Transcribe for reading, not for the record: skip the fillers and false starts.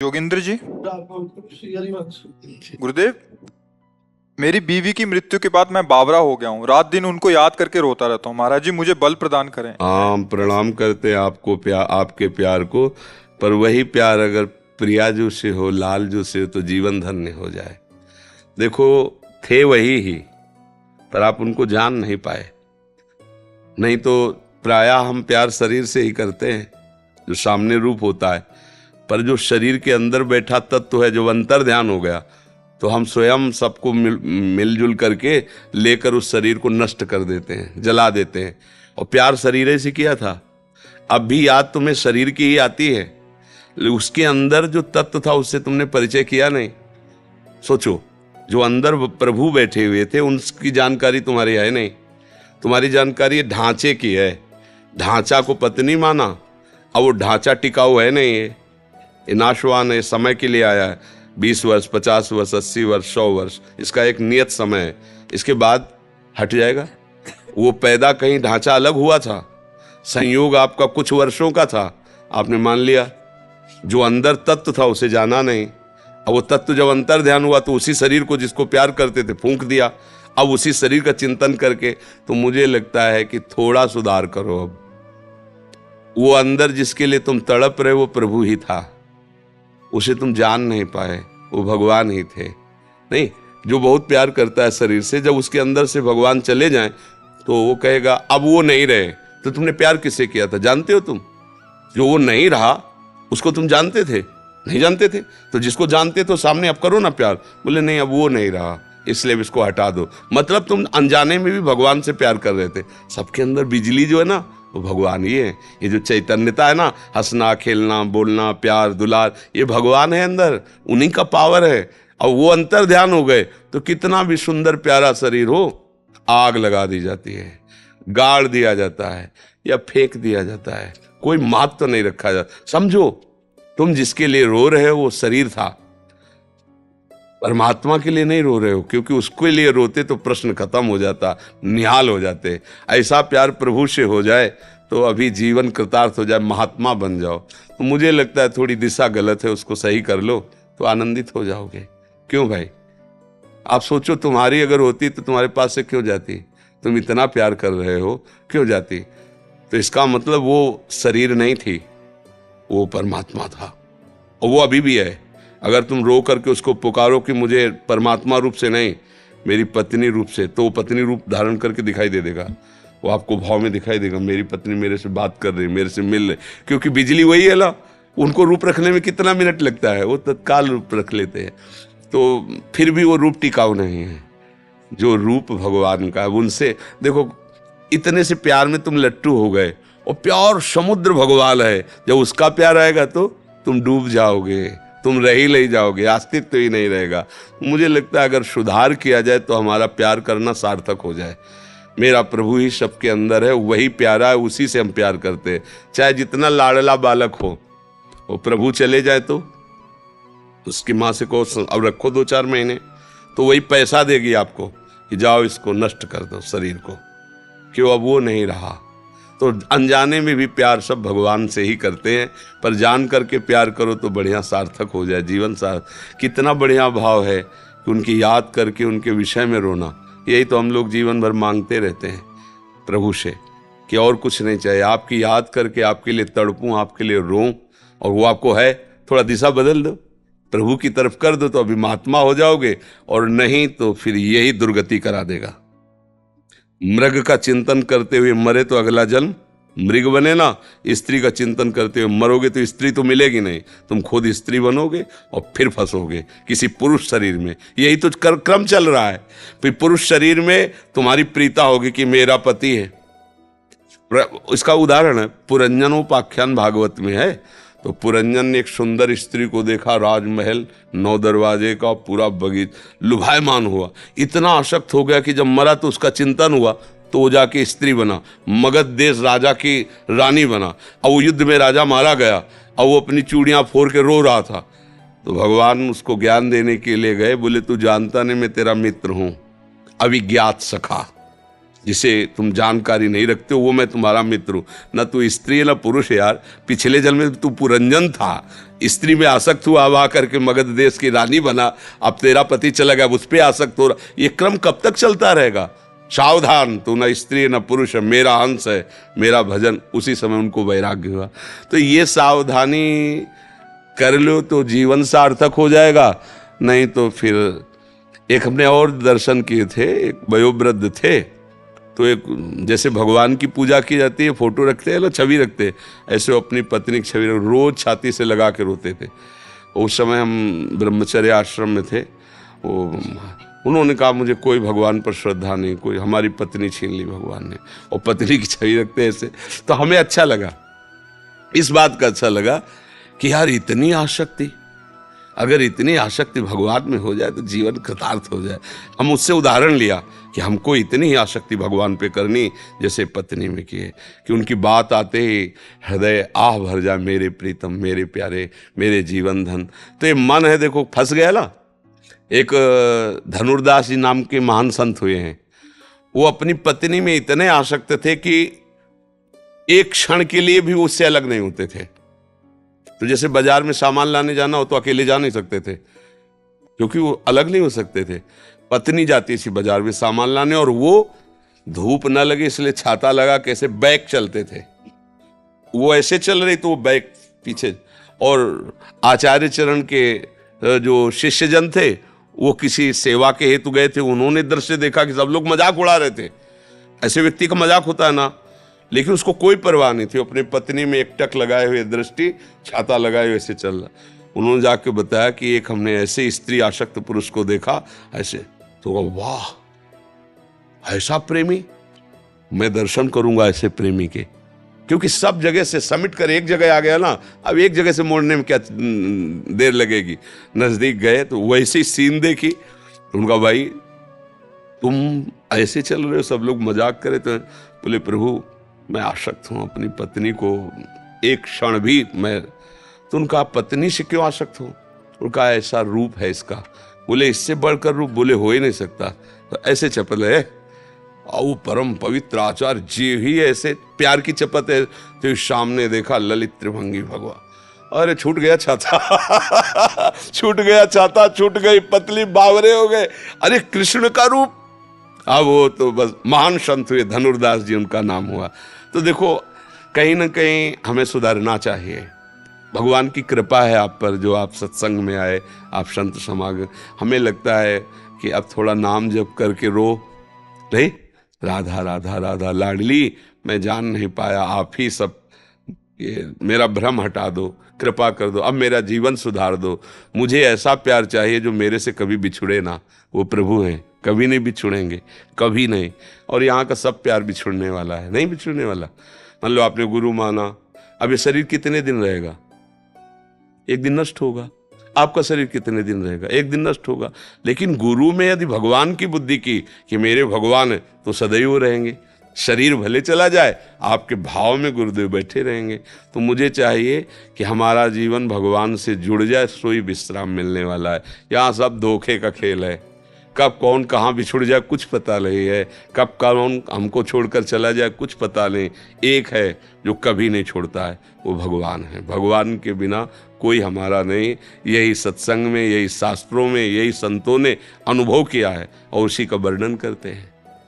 योगेंद्र जी। गुरुदेव, मेरी बीवी की मृत्यु के बाद मैं बावरा हो गया हूँ। रात दिन उनको याद करके रोता रहता हूँ। महाराज जी, मुझे बल प्रदान करें। हम प्रणाम करते हैं आपको, प्यार, आपके प्यार को। पर वही प्यार अगर प्रियाजू से हो, लालजू से हो, तो जीवन धन्य हो जाए। देखो, थे वही ही, पर आप उनको जान नहीं पाए। नहीं तो प्रायः हम प्यार शरीर से ही करते हैं, जो सामने रूप होता है। पर जो शरीर के अंदर बैठा तत्व है, जो अंतर ध्यान हो गया, तो हम स्वयं सबको मिलजुल करके लेकर उस शरीर को नष्ट कर देते हैं, जला देते हैं। और प्यार शरीर से किया था। अब भी याद तुम्हें शरीर की ही आती है, उसके अंदर जो तत्व था उससे तुमने परिचय किया नहीं। सोचो, जो अंदर प्रभु बैठे हुए थे उनकी जानकारी तुम्हारी है नहीं। तुम्हारी जानकारी ढांचे की है। ढांचा को पत्नी माना, अब वो ढांचा टिकाऊ है नहीं। ये नाशवान है, समय के लिए आया है। 20 वर्ष, 50 वर्ष, 80 वर्ष, 100 वर्ष, इसका एक नियत समय है। इसके बाद हट जाएगा। वो पैदा कहीं ढांचा अलग हुआ था, संयोग आपका कुछ वर्षों का था, आपने मान लिया। जो अंदर तत्व था उसे जाना नहीं। अब वो तत्व जब अंतर ध्यान हुआ तो उसी शरीर को जिसको प्यार करते थे फूंक दिया। अब उसी शरीर का चिंतन करके तो मुझे लगता है कि थोड़ा सुधार करो। अब वो अंदर जिसके लिए तुम तड़प रहे वो प्रभु ही था, उसे तुम जान नहीं पाए, वो भगवान ही थे। नहीं, जो बहुत प्यार करता है शरीर से, जब उसके अंदर से भगवान चले जाएं तो वो कहेगा अब वो नहीं रहे। तो तुमने प्यार किससे किया था जानते हो तुम? जो वो नहीं रहा उसको तुम जानते थे? नहीं जानते थे। तो जिसको जानते तो सामने अब करो ना प्यार। बोले नहीं, अब वो नहीं रहा, इसलिए इसको हटा दो। मतलब तुम अनजाने में भी भगवान से प्यार कर रहे थे। सबके अंदर बिजली जो है ना, वो भगवान ही है। ये जो चैतन्यता है ना, हंसना, खेलना, बोलना, प्यार, दुलार, ये भगवान है अंदर, उन्हीं का पावर है। और वो अंतर ध्यान हो गए तो कितना भी सुंदर प्यारा शरीर हो, आग लगा दी जाती है, गाड़ दिया जाता है या फेंक दिया जाता है। कोई मात तो नहीं रखा जाता। समझो, तुम जिसके लिए रो रहे हो वो शरीर था, परमात्मा के लिए नहीं रो रहे हो। क्योंकि उसके लिए रोते तो प्रश्न खत्म हो जाता, निहाल हो जाते। ऐसा प्यार प्रभु से हो जाए तो अभी जीवन कृतार्थ हो जाए, महात्मा बन जाओ। तो मुझे लगता है थोड़ी दिशा गलत है, उसको सही कर लो तो आनंदित हो जाओगे। क्यों भाई? आप सोचो, तुम्हारी अगर होती तो तुम्हारे पास से क्यों जाती? तुम इतना प्यार कर रहे हो, क्यों जाती? तो इसका मतलब वो शरीर नहीं थी, वो परमात्मा था। और वो अभी भी है। अगर तुम रो करके उसको पुकारो कि मुझे परमात्मा रूप से नहीं, मेरी पत्नी रूप से, तो वो पत्नी रूप धारण करके दिखाई दे देगा। वो आपको भाव में दिखाई देगा, मेरी पत्नी मेरे से बात कर रही, मेरे से मिल रही। क्योंकि बिजली वही है ना, उनको रूप रखने में कितना मिनट लगता है, वो तत्काल रूप रख लेते हैं। तो फिर भी वो रूप टिकाऊ नहीं है। जो रूप भगवान का है उनसे देखो, इतने से प्यार में तुम लट्टू हो गए। और प्यार समुद्र भगवान है, जब उसका प्यार आएगा तो तुम डूब जाओगे, तुम रह ही नहीं जाओगे, अस्तित्व ही नहीं रहेगा। मुझे लगता है अगर सुधार किया जाए तो हमारा प्यार करना सार्थक हो जाए। मेरा प्रभु ही सबके अंदर है, वही प्यारा है, उसी से हम प्यार करते हैं। चाहे जितना लाडला बालक हो, वो प्रभु चले जाए तो उसकी माँ से कहो अब रखो 2-4 महीने, तो वही पैसा देगी आपको कि जाओ इसको नष्ट कर दो शरीर को। क्यों? अब वो नहीं रहा। तो अनजाने में भी प्यार सब भगवान से ही करते हैं, पर जान करके प्यार करो तो बढ़िया सार्थक हो जाए जीवन। कितना बढ़िया भाव है कि उनकी याद करके उनके विषय में रोना। यही तो हम लोग जीवन भर मांगते रहते हैं प्रभु से, कि और कुछ नहीं चाहिए। आपकी याद करके आपके लिए तड़पूं, आपके लिए रोऊं, और वो आपको है। थोड़ा दिशा बदल दो, प्रभु की तरफ कर दो तो अभी महात्मा हो जाओगे, और नहीं तो फिर यही दुर्गति करा देगा। मृग का चिंतन करते हुए मरे तो अगला जन्म मृग बने ना। स्त्री का चिंतन करते हुए मरोगे तो स्त्री तो मिलेगी नहीं, तुम खुद स्त्री बनोगे और फिर फंसोगे किसी पुरुष शरीर में। यही तो क्रम चल रहा है। फिर पुरुष शरीर में तुम्हारी प्रीता होगी कि मेरा पति है। इसका उदाहरण है पुरंजनोपाख्यान भागवत में है। तो पुरंजन ने एक सुंदर स्त्री को देखा, राजमहल 9 दरवाजे का, पूरा बगीचा, लुभायमान हुआ, इतना आसक्त हो गया कि जब मरा तो उसका चिंतन हुआ तो वो जाके स्त्री बना, मगध देश राजा की रानी बना। और वो युद्ध में राजा मारा गया और वो अपनी चूड़ियां फोड़ के रो रहा था। तो भगवान उसको ज्ञान देने के लिए गए, बोले तू जानता नहीं मैं तेरा मित्र हूं, अविज्ञात सखा। जिसे तुम जानकारी नहीं रखते हो वो मैं तुम्हारा मित्र हूँ। न तू स्त्री है न पुरुष है यार, पिछले जन्म में तू पुरंजन था, स्त्री में आसक्त हुआ, अब आकर के मगध देश की रानी बना, अब तेरा पति चला गया, उस पर आसक्त हो रहा। ये क्रम कब तक चलता रहेगा? सावधान, तू न स्त्री है न पुरुष है, मेरा अंश है, मेरा भजन। उसी समय उनको वैराग्य हुआ। तो ये सावधानी कर लो तो जीवन सार्थक हो जाएगा, नहीं तो फिर एक हमने और दर्शन किए थे। एक वयोवृद्ध थे, तो एक जैसे भगवान की पूजा की जाती है, फोटो रखते हैं ना, छवि रखते हैं, ऐसे वो अपनी पत्नी की छवि रोज छाती से लगा के रोते थे। उस समय हम ब्रह्मचर्य आश्रम में थे। वो उन्होंने कहा मुझे कोई भगवान पर श्रद्धा नहीं, कोई, हमारी पत्नी छीन ली भगवान ने, और पत्नी की छवि रखते हैं ऐसे। तो हमें अच्छा लगा, इस बात का अच्छा लगा कि यार इतनी आसक्ति, अगर इतनी आसक्ति भगवान में हो जाए तो जीवन कृतार्थ हो जाए। हम उससे उदाहरण लिया कि हमको इतनी ही आसक्ति भगवान पे करनी जैसे पत्नी में की है कि उनकी बात आते ही हृदय आह भर जाए, मेरे प्रीतम, मेरे प्यारे, मेरे जीवन धन। तो ये मन है, देखो फंस गया ना। एक धनुर्दास जी नाम के महान संत हुए हैं, वो अपनी पत्नी में इतने आसक्त थे कि एक क्षण के लिए भी उससे अलग नहीं होते थे। तो जैसे बाजार में सामान लाने जाना हो तो अकेले जा नहीं सकते थे, क्योंकि वो अलग नहीं हो सकते थे। पत्नी जाती थी बाजार में सामान लाने, और वो धूप न लगे इसलिए छाता लगा कैसे बैक चलते थे। वो ऐसे चल रही तो वो बैक पीछे। और आचार्य चरण के जो शिष्यजन थे वो किसी सेवा के हेतु गए थे, उन्होंने दृश्य देखा कि सब लोग मजाक उड़ा रहे थे। ऐसे व्यक्ति का मजाक होता है ना, लेकिन उसको कोई परवाह नहीं थी। अपनी पत्नी में एक टक लगाए हुए दृष्टि, छाता लगाए हुए ऐसे चल रहा। उन्होंने जाके बताया कि एक हमने ऐसे स्त्री आसक्त पुरुष को देखा ऐसे। तो वाह, ऐसा प्रेमी, मैं दर्शन करूंगा ऐसे प्रेमी के। क्योंकि सब जगह से समिट कर एक जगह आ गया ना, अब एक जगह से मोड़ने में क्या देर लगेगी। नजदीक गए तो वैसी सीन देखी। उनका भाई तुम ऐसे चल रहे हो, सब लोग मजाक करे। तो बोले प्रभु मैं आसक्त हूं अपनी पत्नी को, एक क्षण भी मैं। तो उनका पत्नी से क्यों आसक्त हो? उनका ऐसा रूप है इसका। बोले इससे बढ़कर रूप बोले हो ही नहीं सकता। तो ऐसे चपल है, आओ परम पवित्र आचार्य जी ही ऐसे प्यार की चपत है। तो सामने देखा ललित त्रिभंगी भगवान, अरे छूट गया छाता छूट गया छाता, छूट गई पतली, बावरे हो गए। अरे कृष्ण का रूप। अब वो तो बस महान संत हुए, धनुर्दास जी उनका नाम हुआ। तो देखो कहीं ना कहीं हमें सुधरना चाहिए। भगवान की कृपा है आप पर, जो आप सत्संग में आए, आप संत समागम। हमें लगता है कि अब थोड़ा नाम जप करके रो नहीं, राधा राधा राधा लाडली, मैं जान नहीं पाया, आप ही सब, ये मेरा भ्रम हटा दो, कृपा कर दो, अब मेरा जीवन सुधार दो। मुझे ऐसा प्यार चाहिए जो मेरे से कभी बिछुड़े ना। वो प्रभु हैं, कभी नहीं बिछुड़ेंगे, कभी नहीं। और यहाँ का सब प्यार बिछुड़ने वाला है, नहीं बिछुड़ने वाला। मान लो आपने गुरु माना, अब ये शरीर कितने दिन रहेगा? एक दिन नष्ट होगा। आपका शरीर कितने दिन रहेगा? एक दिन नष्ट होगा। लेकिन गुरु में यदि भगवान की बुद्धि की कि मेरे भगवान है, तो सदैव रहेंगे। शरीर भले चला जाए, आपके भाव में गुरुदेव बैठे रहेंगे। तो मुझे चाहिए कि हमारा जीवन भगवान से जुड़ जाए, सोई विश्राम मिलने वाला है। यहाँ सब धोखे का खेल है, कब कौन कहाँ बिछुड़ जाए कुछ पता नहीं है, कब कौन हमको छोड़कर चला जाए कुछ पता नहीं। एक है जो कभी नहीं छोड़ता है, वो भगवान है। भगवान के बिना कोई हमारा नहीं। यही सत्संग में, यही शास्त्रों में, यही संतों ने अनुभव किया है और उसी का वर्णन करते हैं।